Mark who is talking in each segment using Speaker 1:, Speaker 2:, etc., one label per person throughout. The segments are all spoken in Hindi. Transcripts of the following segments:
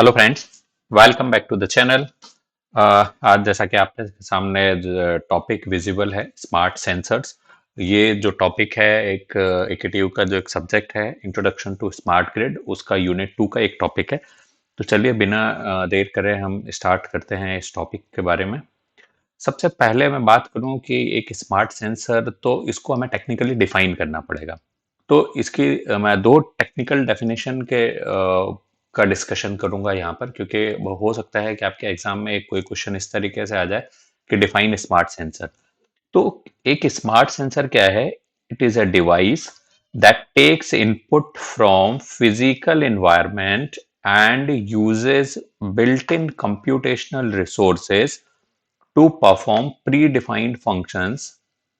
Speaker 1: Hello friends, welcome back to the channel. आज जैसा कि आपके सामने टॉपिक विजिबल है स्मार्ट सेंसर्स। ये जो टॉपिक है एक एकेटीयू का जो एक सब्जेक्ट है इंट्रोडक्शन टू स्मार्ट ग्रिड, उसका यूनिट 2 का एक टॉपिक है। तो चलिए बिना देर करे हम स्टार्ट करते हैं इस टॉपिक के बारे में। सबसे पहले मैं बात करूं कि एक स्मार्ट सेंसर तो इसको हमें टेक्निकली डिफाइन करना पड़ेगा। तो इसकी मैं दो टेक्निकल डेफिनेशन का डिस्कशन करूंगा यहाँ पर, क्योंकि वो हो सकता है कि आपके एग्जाम में एक कोई क्वेश्चन इस तरीके से आ जाए कि डिफाइन स्मार्ट सेंसर। तो एक स्मार्ट सेंसर क्या है? It is a device that takes input from physical environment and uses built in computational resources to perform predefined functions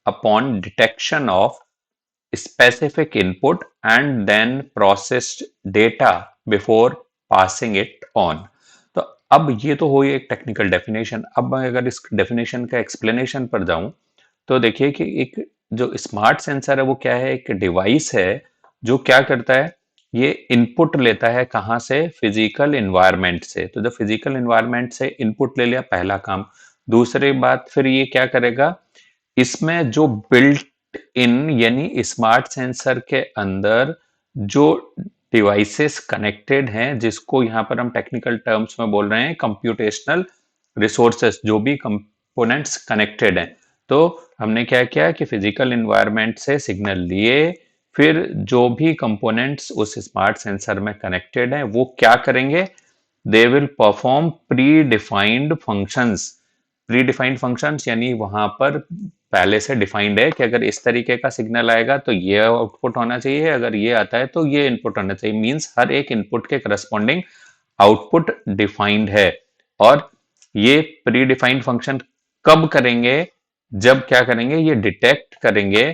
Speaker 1: upon detection of specific input and then processed data before passing it on। तो अब ये तो हुई एक टेक्निकल डेफिनेशन। अब मैं अगर इस डेफिनेशन का एक्सप्लेनेशन पर जाऊं तो देखिए कि एक जो स्मार्ट सेंसर है वो क्या है? एक डिवाइस है जो क्या करता है, ये इनपुट लेता है कहाँ से? फिजिकल एनवायरनमेंट से। तो जब फिजिकल एनवायरनमेंट से इनपुट ले लिया, पहला काम। दूसरी बात, फिर ये क्या करेगा, इसमें जो बिल्ट इन यानी स्मार्ट सेंसर के अंदर जो डिवाइसेस कनेक्टेड हैं, जिसको यहाँ पर हम टेक्निकल टर्म्स में बोल रहे हैं कंप्यूटेशनल रिसोर्सेस, जो भी कंपोनेंट्स कनेक्टेड हैं। तो हमने क्या किया कि फिजिकल एनवायरनमेंट से सिग्नल लिए, फिर जो भी कंपोनेंट्स उस स्मार्ट सेंसर में कनेक्टेड हैं वो क्या करेंगे? They will perform pre defined functions. Pre defined functions यानी वहां पर पहले से डिफाइंड है कि अगर इस तरीके का सिग्नल आएगा तो ये आउटपुट होना चाहिए, अगर ये आता है तो ये इनपुट होना चाहिए। मींस हर एक इनपुट के करस्पॉन्डिंग आउटपुट डिफाइंड है। और ये प्री डिफाइंड फंक्शन कब करेंगे? जब क्या करेंगे, ये डिटेक्ट करेंगे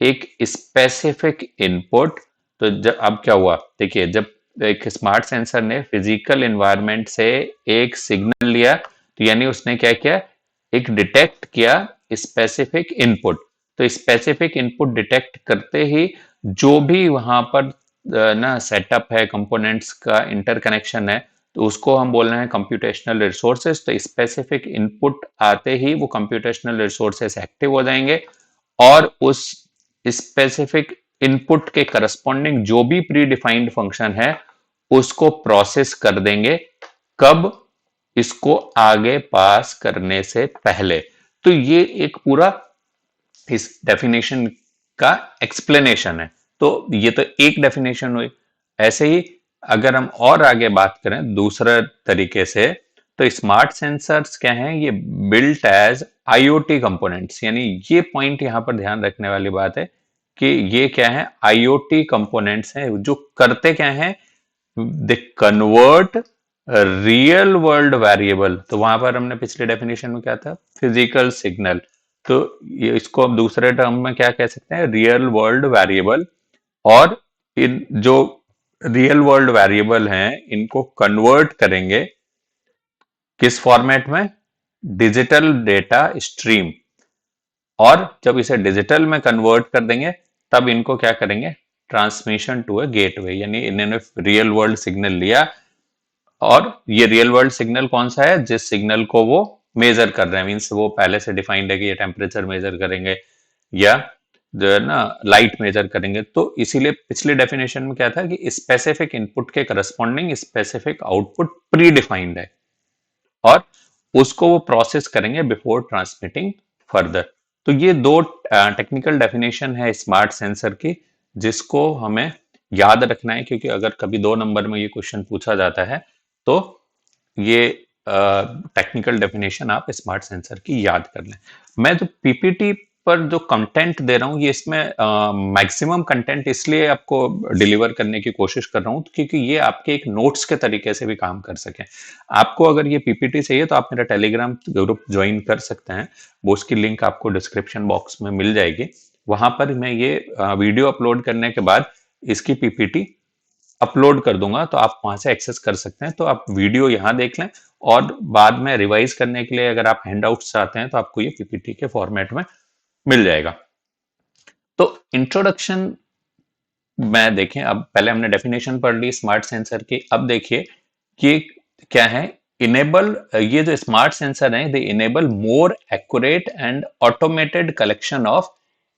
Speaker 1: एक स्पेसिफिक इनपुट। तो जब अब क्या हुआ, देखिए, जब एक स्मार्ट सेंसर ने फिजिकल एनवायरनमेंट से एक सिग्नल लिया तो यानी उसने क्या किया, एक डिटेक्ट किया स्पेसिफिक इनपुट। तो स्पेसिफिक इनपुट डिटेक्ट करते ही जो भी वहां पर ना सेटअप है, कंपोनेंट्स का इंटरकनेक्शन है, तो उसको हम बोल रहे हैं कंप्यूटेशनल रिसोर्सेज। तो स्पेसिफिक इनपुट आते ही वो कंप्यूटेशनल रिसोर्सेज एक्टिव हो जाएंगे और उस स्पेसिफिक इनपुट के करस्पॉन्डिंग जो भी प्री डिफाइंड फंक्शन है उसको प्रोसेस कर देंगे। कब? इसको आगे पास करने से पहले। तो ये एक पूरा इस डेफिनेशन का एक्सप्लेनेशन है। तो ये तो एक डेफिनेशन हुई। ऐसे ही अगर हम और आगे बात करें दूसरे तरीके से, तो स्मार्ट सेंसर्स क्या हैं? ये बिल्ट एज आईओटी कंपोनेंट्स। यानी ये पॉइंट यहां पर ध्यान रखने वाली बात है कि ये क्या है? आईओटी कंपोनेंट्स हैं जो करते क्या हैं? They convert real world variable. तो वहां पर हमने पिछले डेफिनेशन में क्या था? Physical signal. तो ये इसको अब दूसरे टर्म में क्या कह सकते हैं? Real world variable. और इन जो रियल वर्ल्ड वेरिएबल हैं इनको कन्वर्ट करेंगे किस फॉर्मेट में? Digital data stream. और जब इसे डिजिटल में कन्वर्ट कर देंगे तब इनको क्या करेंगे? Transmission to a gateway. यानी इन्होंने रियल वर्ल्ड सिग्नल लिया, और ये रियल वर्ल्ड सिग्नल कौन सा है? जिस सिग्नल को वो मेजर कर रहे हैं। मीन्स वो पहले से डिफाइंड है कि ये टेम्परेचर मेजर करेंगे या जो है ना लाइट मेजर करेंगे। तो इसीलिए पिछले डेफिनेशन में क्या था कि स्पेसिफिक इनपुट के corresponding specific output pre defined है और उसको वो प्रोसेस करेंगे बिफोर ट्रांसमिटिंग फर्दर। तो ये दो टेक्निकल डेफिनेशन है स्मार्ट सेंसर की, जिसको हमें याद रखना है, क्योंकि अगर कभी 2 नंबर में ये क्वेश्चन पूछा जाता है तो ये टेक्निकल डेफिनेशन आप स्मार्ट सेंसर की याद कर लें। मैं जो पीपीटी पर जो कंटेंट दे रहा हूँ, ये इसमें मैक्सिमम कंटेंट इसलिए आपको डिलीवर करने की कोशिश कर रहा हूँ क्योंकि ये आपके एक नोट्स के तरीके से भी काम कर सके। आपको अगर ये पीपीटी चाहिए तो आप मेरा टेलीग्राम ग्रुप ज्वाइन कर सकते हैं। वो उसकी लिंक आपको डिस्क्रिप्शन बॉक्स में मिल जाएगी। वहां पर मैं ये वीडियो अपलोड करने के बाद इसकी पीपीटी अपलोड कर दूंगा, तो आप वहां से एक्सेस कर सकते हैं। तो आप वीडियो यहाँ देख लें और बाद में रिवाइज करने के लिए अगर आप हैंडआउट्स चाहते हैं तो आपको ये पीपीटी के फॉर्मेट में मिल जाएगा। तो इंट्रोडक्शन में देखें, अब पहले हमने डेफिनेशन पढ़ ली स्मार्ट सेंसर की। अब देखिए कि क्या है, इनेबल, ये जो स्मार्ट सेंसर हैं they enable more accurate and automated collection of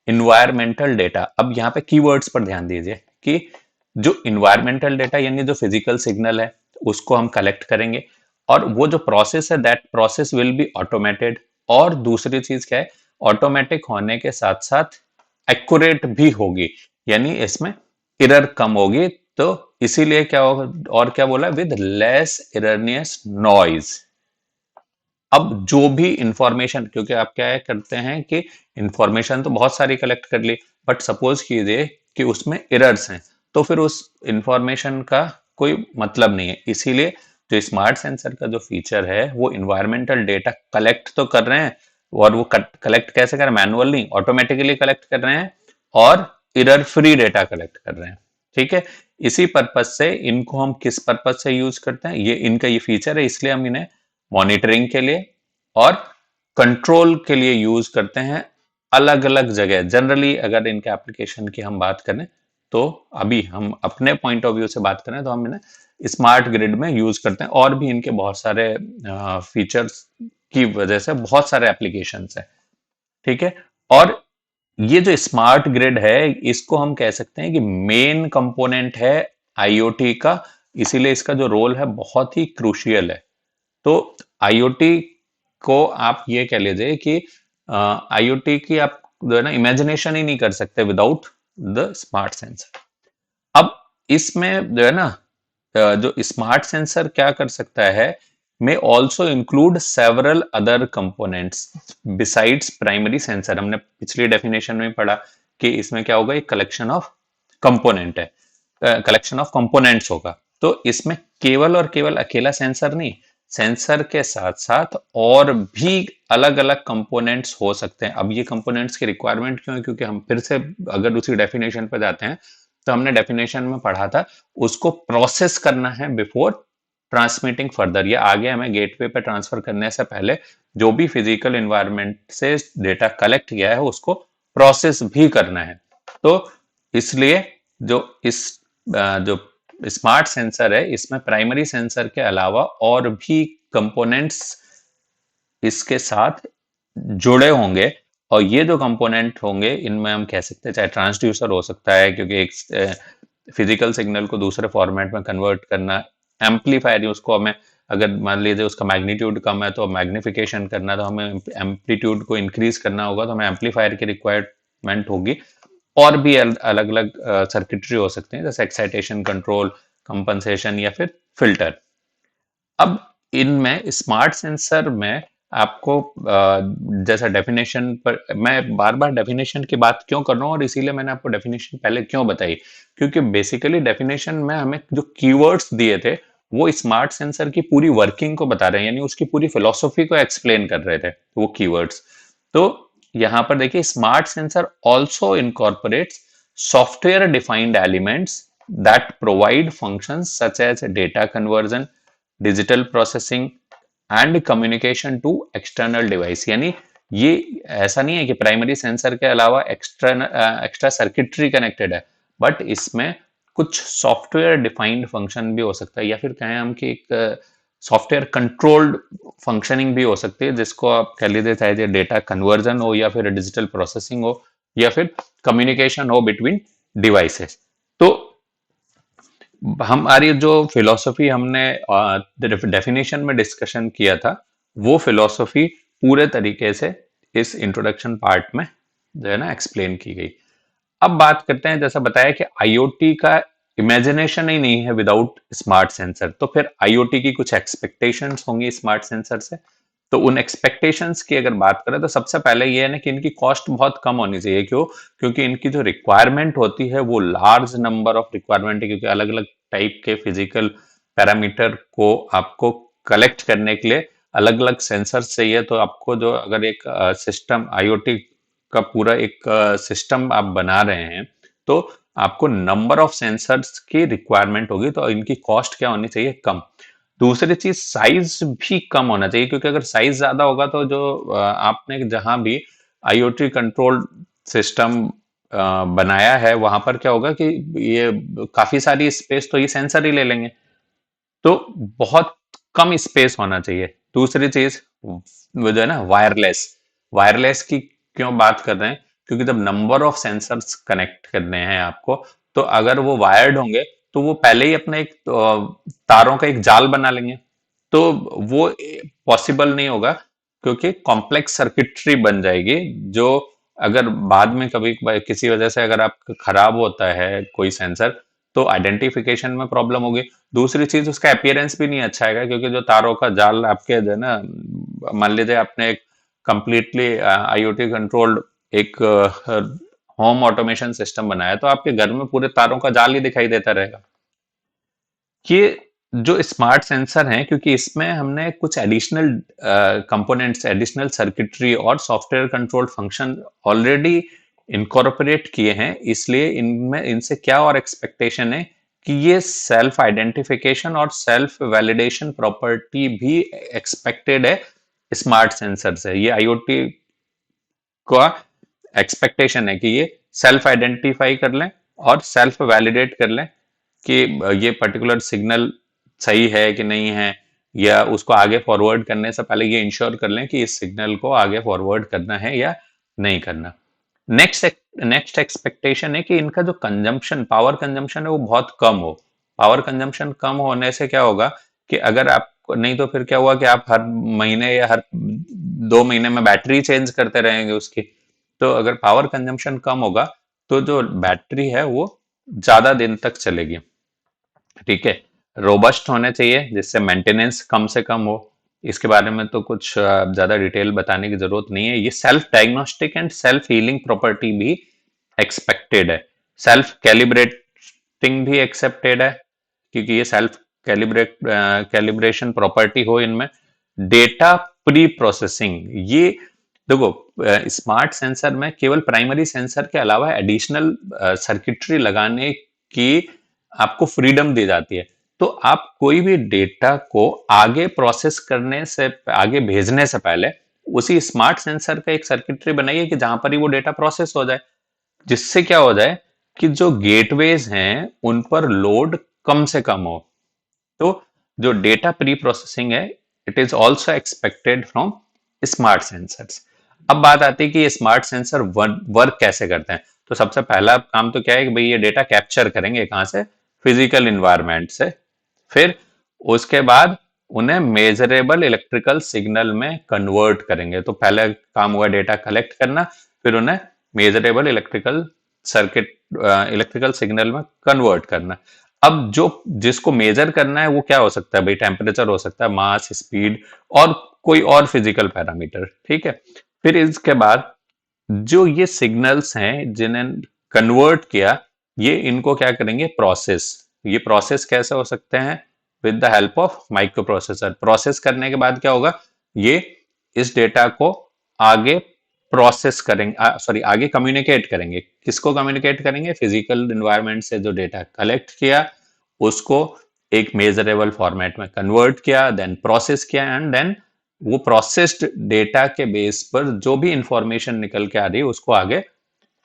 Speaker 1: environmental data. अब यहाँ पे कीवर्ड्स पर ध्यान दीजिए कि जो इन्वायरमेंटल डेटा यानी जो फिजिकल सिग्नल है उसको हम कलेक्ट करेंगे, और वो जो प्रोसेस है that process will be automated. और दूसरी चीज क्या है, ऑटोमेटिक होने के साथ साथ एक्यूरेट भी होगी, यानी इसमें एरर कम होगी। तो इसीलिए क्या होगा, और क्या बोला, विद लेस एरनियस नॉइज। अब जो भी इंफॉर्मेशन, क्योंकि आप क्या करते हैं कि इंफॉर्मेशन तो बहुत सारी कलेक्ट कर ली, बट सपोज कीजिए कि उसमें एरर्स हैं, तो फिर उस इंफॉर्मेशन का कोई मतलब नहीं है। इसीलिए जो स्मार्ट सेंसर का जो फीचर है वो इन्वायरमेंटल डेटा कलेक्ट तो कर रहे हैं, और वो कलेक्ट कैसे कर रहे हैं, मैनुअल नहीं, ऑटोमेटिकली कलेक्ट कर रहे हैं, और एरर फ्री डेटा कलेक्ट कर रहे हैं। ठीक है, इसी पर्पज से इनको हम किस पर्पज से यूज करते हैं, ये इनका ये फीचर है, इसलिए हम इन्हें मॉनिटरिंग के लिए और कंट्रोल के लिए यूज करते हैं अलग अलग जगह। जनरली अगर इनके एप्लीकेशन की हम बात करें, तो अभी हम अपने पॉइंट ऑफ व्यू से बात करें तो हम इन्हें स्मार्ट ग्रिड में यूज करते हैं, और भी इनके बहुत सारे फीचर्स की वजह से बहुत सारे एप्लीकेशंस हैं। ठीक है, और ये जो स्मार्ट ग्रिड है इसको हम कह सकते हैं कि मेन कंपोनेंट है आईओटी का, इसीलिए इसका जो रोल है बहुत ही क्रूशियल है। तो आईओटी को आप ये कह लीजिए कि आईओटी की आप जो है ना इमेजिनेशन ही नहीं कर सकते विदाउट द स्मार्ट सेंसर। अब इसमें जो है ना जो स्मार्ट सेंसर क्या कर सकता है, may also include several other components besides primary sensor। हमने पिछली डेफिनेशन में पढ़ा कि इसमें क्या होगा, एक कलेक्शन ऑफ कंपोनेंट है, कलेक्शन ऑफ कंपोनेंट्स होगा। तो इसमें केवल और केवल अकेला सेंसर नहीं, सेंसर के साथ साथ और भी अलग अलग कंपोनेंट्स हो सकते हैं। अब ये कंपोनेंट्स की रिक्वायरमेंट क्यों है, क्योंकि हम फिर से अगर उसी डेफिनेशन पर जाते हैं तो हमने डेफिनेशन में पढ़ा था उसको प्रोसेस करना है बिफोर ट्रांसमिटिंग फर्दर, या आगे हमें गेटवे पे ट्रांसफर करने से पहले जो भी फिजिकल एनवायरनमेंट से डेटा कलेक्ट किया है उसको प्रोसेस भी करना है। तो इसलिए जो जो स्मार्ट सेंसर है इसमें प्राइमरी सेंसर के अलावा और भी कंपोनेंट्स इसके साथ जुड़े होंगे, और ये जो कंपोनेंट होंगे इनमें हम कह सकते हैं चाहे ट्रांसड्यूसर हो सकता है, क्योंकि एक फिजिकल सिग्नल को दूसरे फॉर्मेट में कन्वर्ट करना, एम्पलीफायर उसको हमें, अगर मान लीजिए उसका मैग्नीट्यूड कम है तो मैग्निफिकेशन करना, तो हमें एम्पलीट्यूड को इंक्रीज करना होगा, तो हमें एम्पलीफायर की रिक्वायरमेंट होगी। और भी अलग अलग सर्किटरी हो सकते हैं, जैसे एक्साइटेशन कंट्रोल, कंपनसेशन या फिर फिल्टर। अब इनमें स्मार्ट सेंसर में आपको जैसा डेफिनेशन पर मैं बार बार डेफिनेशन की बात क्यों कर रहा हूँ, और इसीलिए मैंने आपको डेफिनेशन पहले क्यों बताई, क्योंकि बेसिकली डेफिनेशन में हमें जो कीवर्ड्स दिए थे वो स्मार्ट सेंसर की पूरी वर्किंग को बता रहे हैं, यानी उसकी पूरी फिलोसॉफी को एक्सप्लेन कर रहे थे वो कीवर्ड्स। तो यहां पर देखिए, smart sensor also incorporates software defined elements that provide functions such as data conversion, digital processing and communication to external device. यानी ये ऐसा नहीं है कि प्राइमरी सेंसर के अलावा एक्स्ट्रा सर्किटरी कनेक्टेड है, बट इसमें कुछ सॉफ्टवेयर डिफाइंड फंक्शन भी हो सकता है, या फिर कहें हम कि एक सॉफ्टवेयर कंट्रोल्ड फंक्शनिंग भी हो सकती है, जिसको आप कह लीजिए चाहे डेटा कन्वर्जन हो, या फिर डिजिटल प्रोसेसिंग हो, या फिर कम्युनिकेशन हो बिटवीन डिवाइसेस। तो हमारी जो फिलॉसफी हमने डेफिनेशन में डिस्कशन किया था, वो फिलॉसफी पूरे तरीके से इस इंट्रोडक्शन पार्ट में जो है ना एक्सप्लेन की गई। अब बात करते हैं, जैसा बताया कि आईओटी का इमेजिनेशन ही नहीं है विदाउट स्मार्ट सेंसर, तो फिर आईओटी की कुछ एक्सपेक्टेशंस होंगी स्मार्ट सेंसर से। तो उन एक्सपेक्टेशंस की अगर बात करें तो सबसे पहले ये है ना कि इनकी कॉस्ट बहुत कम होनी चाहिए। क्यों? क्योंकि इनकी जो रिक्वायरमेंट होती है वो लार्ज नंबर ऑफ रिक्वायरमेंट है, क्योंकि अलग अलग टाइप के फिजिकल पैरामीटर को आपको कलेक्ट करने के लिए अलग अलग सेंसर चाहिए। तो आपको जो अगर एक सिस्टम आईओटी का पूरा एक सिस्टम आप बना रहे हैं, तो आपको नंबर ऑफ सेंसर्स की रिक्वायरमेंट होगी, तो इनकी कॉस्ट क्या होनी चाहिए? कम। दूसरी चीज, साइज भी कम होना चाहिए, क्योंकि अगर साइज ज्यादा होगा तो जो आपने जहां भी आईओटी कंट्रोल सिस्टम बनाया है वहां पर क्या होगा कि ये काफी सारी स्पेस तो ये सेंसर ही ले लेंगे। तो बहुत कम स्पेस होना चाहिए। दूसरी चीज वो जो है ना वायरलेस, वायरलेस की क्यों बात कर रहे हैं, क्योंकि जब नंबर ऑफ सेंसर्स कनेक्ट करने हैं आपको, तो अगर वो वायर्ड होंगे तो वो पहले ही अपना एक तारों का एक जाल बना लेंगे, तो वो पॉसिबल नहीं होगा, क्योंकि कॉम्प्लेक्स सर्किटरी बन जाएगी, जो अगर बाद में कभी किसी वजह से अगर आप खराब होता है कोई सेंसर, तो आइडेंटिफिकेशन में प्रॉब्लम होगी। दूसरी चीज उसका अपीयरेंस भी नहीं अच्छा आएगा, क्योंकि जो तारों का जाल आपके जो है ना, मान लीजिए आपने एक कंप्लीटली आईओटी कंट्रोल्ड एक होम ऑटोमेशन सिस्टम बनाया, तो आपके घर में पूरे तारों का जाल ही दिखाई देता रहेगा। ये जो स्मार्ट सेंसर हैं, क्योंकि इसमें हमने कुछ एडिशनल कंपोनेंट्स, एडिशनल सर्किटरी और software controlled function already incorporate किए हैं, इसलिए इनमें इनसे क्या और एक्सपेक्टेशन है कि ये सेल्फ आइडेंटिफिकेशन और सेल्फ वैलिडेशन प्रॉपर्टी भी एक्सपेक्टेड है स्मार्ट सेंसर से। ये आईओटी का एक्सपेक्टेशन है कि ये सेल्फ आइडेंटिफाई कर लें और सेल्फ वैलिडेट कर लें कि ये पर्टिकुलर सिग्नल सही है कि नहीं है, या उसको आगे फॉरवर्ड करने से पहले ये इंश्योर कर लें कि इस सिग्नल को आगे फॉरवर्ड करना है या नहीं करना। नेक्स्ट एक्सपेक्टेशन है कि इनका जो कंजम्पशन, पावर कंजम्पशन है, वो बहुत कम हो। पावर कंजम्पशन कम होने से क्या होगा कि अगर आप, नहीं तो फिर क्या हुआ कि आप हर महीने या हर 2 महीने में बैटरी चेंज करते रहेंगे उसकी, तो अगर पावर कंजम्पशन कम होगा तो जो बैटरी है वो ज्यादा दिन तक चलेगी। ठीक है, रोबस्ट होने चाहिए जिससे मेंटेनेंस कम से कम हो। इसके बारे में तो कुछ ज्यादा डिटेल बताने की जरूरत नहीं है। ये self diagnostic and self healing property भी एक्सपेक्टेड है। सेल्फ कैलिब्रेटिंग भी एक्सेप्टेड है, क्योंकि ये सेल्फ कैलिब्रेशन प्रॉपर्टी हो इनमें। डेटा प्री प्रोसेसिंग, ये देखो स्मार्ट सेंसर में केवल प्राइमरी सेंसर के अलावा एडिशनल सर्किटरी लगाने की आपको फ्रीडम दी जाती है। तो आप कोई भी डेटा को आगे प्रोसेस करने से, आगे भेजने से पहले उसी स्मार्ट सेंसर का एक सर्किटरी बनाइए कि जहां पर ही वो डेटा प्रोसेस हो जाए, जिससे क्या हो जाए कि जो गेटवेज हैं उन पर लोड कम से कम हो। तो जो डेटा प्री प्रोसेसिंग है, it is also expected from smart sensors. अब बात आती है कि ये स्मार्ट सेंसर वर्क कैसे करते हैं। तो सबसे पहला काम तो क्या है कि भाई ये डेटा कैप्चर करेंगे कहां से, फिजिकल इन्वायरमेंट से। फिर उसके बाद उन्हें मेजरेबल इलेक्ट्रिकल सिग्नल में कन्वर्ट करेंगे। तो पहले काम हुआ डेटा कलेक्ट करना, फिर उन्हें मेजरेबल इलेक्ट्रिकल सिग्नल में कन्वर्ट करना। अब जो जिसको मेजर करना है वो क्या हो सकता है भाई, टेम्परेचर हो सकता है, मास, स्पीड और कोई और फिजिकल पैरामीटर। ठीक है, फिर इसके बाद जो ये सिग्नल्स हैं जिन्हें कन्वर्ट किया, ये इनको क्या करेंगे, प्रोसेस। ये प्रोसेस कैसे हो सकते हैं, with the help of micro processor. Process करने के बाद क्या होगा, ये इस डेटा को आगे प्रोसेस करेंगे, सॉरी आगे कम्युनिकेट करेंगे। किसको कम्युनिकेट करेंगे, फिजिकल इन्वायरमेंट से जो डेटा कलेक्ट किया उसको एक मेजरेबल फॉर्मेट में कन्वर्ट किया, देन प्रोसेस किया, एंड देन वो प्रोसेस्ड डेटा के बेस पर जो भी इंफॉर्मेशन निकल के आ रही है उसको आगे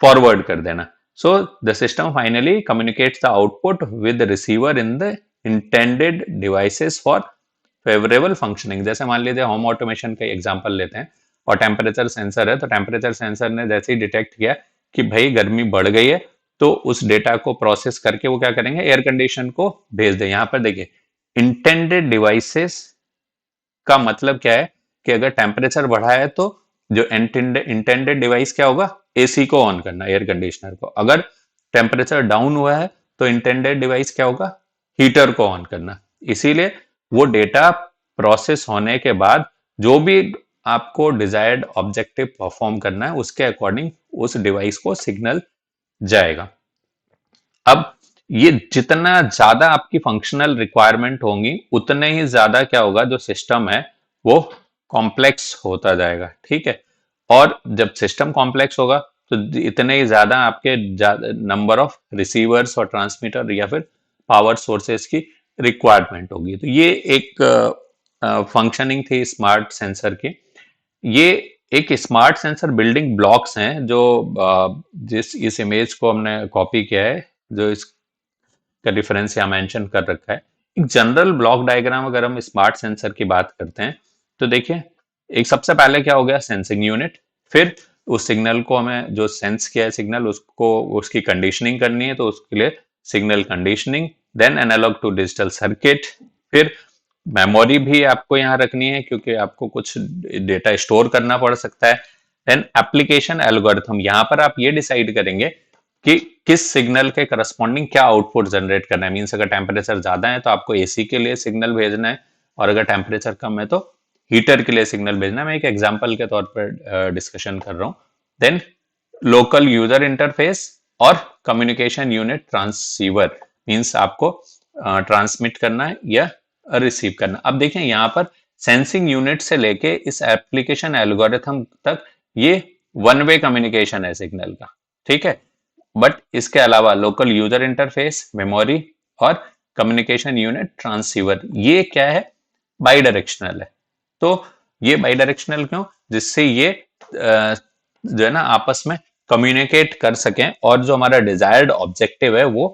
Speaker 1: फॉरवर्ड कर देना। So the system finally communicates the output with receiver in the intended devices for favourable functioning. जैसे मान लीजिए होम ऑटोमेशन का एग्जांपल लेते हैं, और टेम्परेचर सेंसर है, तो टेम्परेचर सेंसर ने जैसे ही डिटेक्ट किया कि भाई गर्मी बढ़ गई है, तो उस डेटा को प्रोसेस करके वो क्या करेंगे, एयर कंडीशन को भेज दे। यहां पर देखिए इंटेंडेड डिवाइसेस का मतलब क्या है कि अगर टेम्परेचर बढ़ा है तो जो इंटेंडेड डिवाइस क्या होगा, एसी को ऑन करना, एयर कंडीशनर को। अगर टेम्परेचर डाउन हुआ है तो इंटेंडेड डिवाइस क्या होगा, हीटर को ऑन करना। इसीलिए वो डेटा प्रोसेस होने के बाद जो भी आपको डिजायर्ड ऑब्जेक्टिव परफॉर्म करना है उसके अकॉर्डिंग उस डिवाइस को सिग्नल जाएगा। अब ये जितना ज्यादा आपकी फंक्शनल रिक्वायरमेंट होंगी, उतने ही ज्यादा क्या होगा, जो सिस्टम है वो कॉम्प्लेक्स होता जाएगा। ठीक है, और जब सिस्टम कॉम्प्लेक्स होगा तो इतने ही ज्यादा आपके नंबर ऑफ रिसीवर्स और ट्रांसमीटर या फिर पावर सोर्सेस की रिक्वायरमेंट होगी। तो ये एक फंक्शनिंग थी स्मार्ट सेंसर की। ये एक स्मार्ट सेंसर बिल्डिंग ब्लॉक्स हैं जो जिस इस इमेज को हमने कॉपी किया है, जो इसका रेफरेंस यहाँ मेंशन कर रखा है, एक जनरल ब्लॉक डायग्राम अगर हम स्मार्ट सेंसर की बात करते हैं तो देखिए, एक सबसे पहले क्या हो गया, सेंसिंग यूनिट। फिर उस सिग्नल को हमें जो सेंस किया है सिग्नल, उसको उसकी कंडीशनिंग करनी है, तो उसके लिए signal conditioning, then analog to digital circuit. फिर मेमोरी भी आपको यहाँ रखनी है क्योंकि आपको कुछ डेटा स्टोर करना पड़ सकता है। देन एप्लीकेशन एल्गोरिथम, यहाँ पर आप ये डिसाइड करेंगे कि किस सिग्नल के करस्पॉन्डिंग क्या आउटपुट जनरेट करना है। मीन्स अगर टेम्परेचर ज्यादा है तो आपको एसी के लिए सिग्नल भेजना है, और अगर टेम्परेचर कम है तो हीटर के लिए सिग्नल भेजना है। मैं एक एग्जांपल के तौर पर डिस्कशन कर रहा हूँ। देन लोकल यूजर इंटरफेस और कम्युनिकेशन यूनिट ट्रांसीवर, मीन्स आपको ट्रांसमिट करना है या रिसीव करना। अब देखें यहाँ पर सेंसिंग यूनिट से लेके इस एप्लीकेशन एल्गोरिथम तक ये वन वे कम्युनिकेशन है सिग्नल का, ठीक है। बट इसके अलावा लोकल यूजर इंटरफेस, मेमोरी और कम्युनिकेशन यूनिट ट्रांसीवर, ये क्या है, बाई डायरेक्शनल है। तो ये बाई डायरेक्शनल क्यों, जिससे ये जो है ना आपस में कम्युनिकेट कर सकें और जो हमारा डिजायर्ड ऑब्जेक्टिव है वो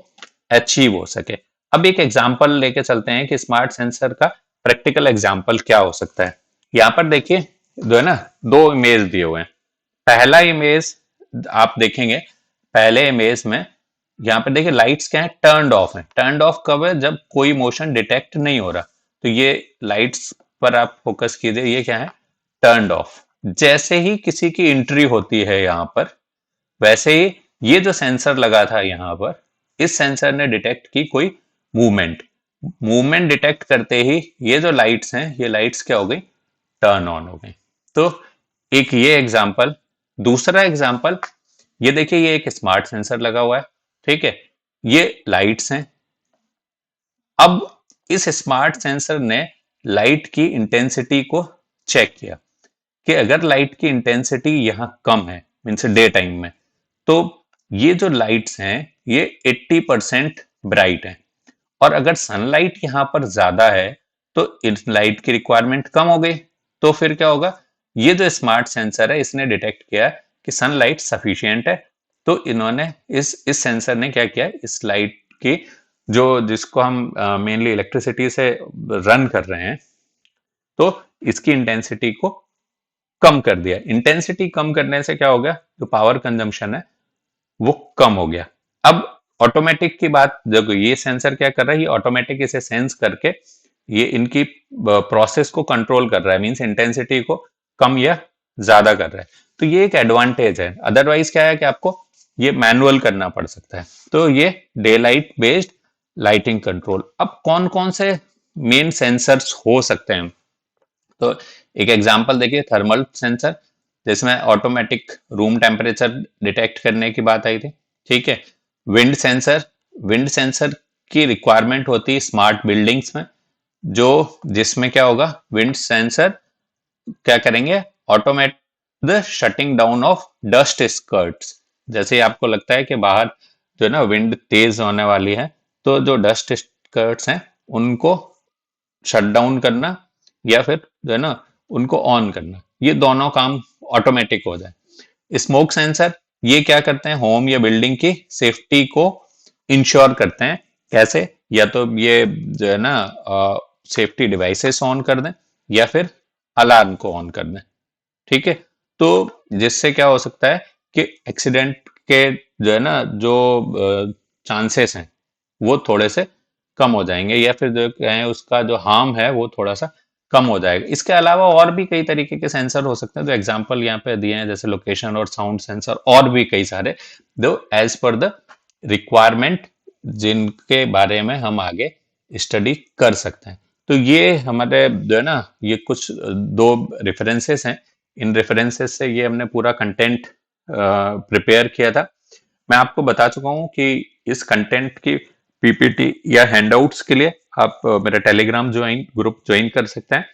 Speaker 1: अचीव हो सके। अब एक एग्जांपल लेके चलते हैं कि स्मार्ट सेंसर का प्रैक्टिकल एग्जांपल क्या हो सकता है। यहाँ पर देखिए जो है ना दो इमेज दिए हुए हैं। पहला इमेज आप देखेंगे, पहले इमेज में यहाँ पर देखिए लाइट्स क्या है, टर्न्ड ऑफ है। टर्न्ड ऑफ कब है, जब कोई मोशन डिटेक्ट नहीं हो रहा। तो ये लाइट्स पर आप फोकस कीजिए, ये क्या है, टर्न्ड ऑफ। जैसे ही किसी की एंट्री होती है यहाँ पर, वैसे ही ये जो सेंसर लगा था यहाँ पर, इस सेंसर ने डिटेक्ट की कोई मूवमेंट। मूवमेंट डिटेक्ट करते ही ये जो लाइट्स हैं, ये लाइट्स क्या हो गई, टर्न ऑन हो गई। तो एक ये एग्जांपल। दूसरा एग्जांपल, ये देखिए ये एक स्मार्ट सेंसर लगा हुआ है, ठीक है, ये लाइट्स हैं। अब इस स्मार्ट सेंसर ने लाइट की इंटेंसिटी को चेक किया कि अगर लाइट की इंटेंसिटी यहां कम है, मीन्स डे टाइम में, तो ये जो लाइट्स हैं ये 80% ब्राइट है, और अगर सनलाइट यहां पर ज्यादा है तो इस लाइट की रिक्वायरमेंट कम हो गई। तो फिर क्या होगा, ये जो स्मार्ट सेंसर है इसने डिटेक्ट किया कि सनलाइट सफिशिएंट है। तो इन्होंने इस सेंसर ने क्या किया, इस लाइट की जो जिसको हम मेनली इलेक्ट्रिसिटी से रन कर रहे हैं, तो इसकी इंटेंसिटी को कम कर दिया। इंटेंसिटी कम करने से क्या हो गया, जो पावर कंजम्पशन है वो कम हो गया। अब ऑटोमेटिक की बात, जब ये सेंसर क्या कर रहा है, ये ऑटोमेटिक इसे सेंस करके ये इनकी प्रोसेस को कंट्रोल कर रहा है, मींस इंटेंसिटी को कम या ज्यादा कर रहा है। तो ये एक एडवांटेज है। अदरवाइज क्या है कि आपको ये मैनुअल करना पड़ सकता है। तो ये day light based lighting control. अब कौन कौन से मेन सेंसर्स हो सकते हैं, तो एक एग्जांपल देखिए, थर्मल सेंसर, जिसमें ऑटोमेटिक रूम टेम्परेचर डिटेक्ट करने की बात आई थी, ठीक है। विंड सेंसर, विंड सेंसर की रिक्वायरमेंट होती है स्मार्ट बिल्डिंग्स में, जो जिसमें क्या होगा, विंड सेंसर क्या करेंगे, automate the shutting down of dust skirts. जैसे ही आपको लगता है कि बाहर जो है ना विंड तेज होने वाली है, तो जो डस्ट स्कर्ट्स हैं उनको शट डाउन करना या फिर जो है ना उनको ऑन करना, ये दोनों काम ऑटोमेटिक हो जाए। स्मोक सेंसर, ये क्या करते हैं, होम या बिल्डिंग की सेफ्टी को इंश्योर करते हैं। कैसे, या तो ये जो है ना सेफ्टी डिवाइसेस ऑन कर दें या फिर अलार्म को ऑन कर दें, ठीक है। तो जिससे क्या हो सकता है कि एक्सीडेंट के जो है ना जो चांसेस हैं वो थोड़े से कम हो जाएंगे, या फिर जो कहें उसका जो हार्म है वो थोड़ा सा कम हो जाएगा। इसके अलावा और भी कई तरीके के सेंसर हो सकते हैं, जो एग्जांपल यहाँ पे दिए हैं, जैसे लोकेशन और साउंड सेंसर, और भी कई सारे, जो एज पर द रिक्वायरमेंट, जिनके बारे में हम आगे स्टडी कर सकते हैं। तो ये हमारे जो है ना ये कुछ दो रेफरेंसेस हैं। इन रेफरेंसेस से ये हमने पूरा कंटेंट प्रिपेयर किया था। मैं आपको बता चुका हूँ कि इस कंटेंट की पीपीटी या हैंडआउट्स के लिए आप मेरा टेलीग्राम ग्रुप ज्वाइन कर सकते हैं,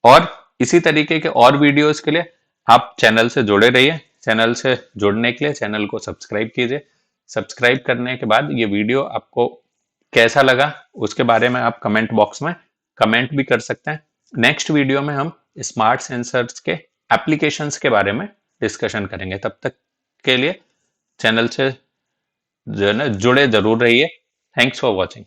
Speaker 1: और इसी तरीके के और वीडियोस के लिए आप चैनल से जुड़े रहिए। चैनल से जुड़ने के लिए चैनल को सब्सक्राइब कीजिए। सब्सक्राइब करने के बाद ये वीडियो आपको कैसा लगा उसके बारे में आप कमेंट बॉक्स में कमेंट भी कर सकते हैं। नेक्स्ट वीडियो में हम स्मार्ट सेंसर्स के एप्लीकेशंस के बारे में डिस्कशन करेंगे। तब तक के लिए चैनल से जो है ना जुड़े जरूर रहिए। Thanks for watching.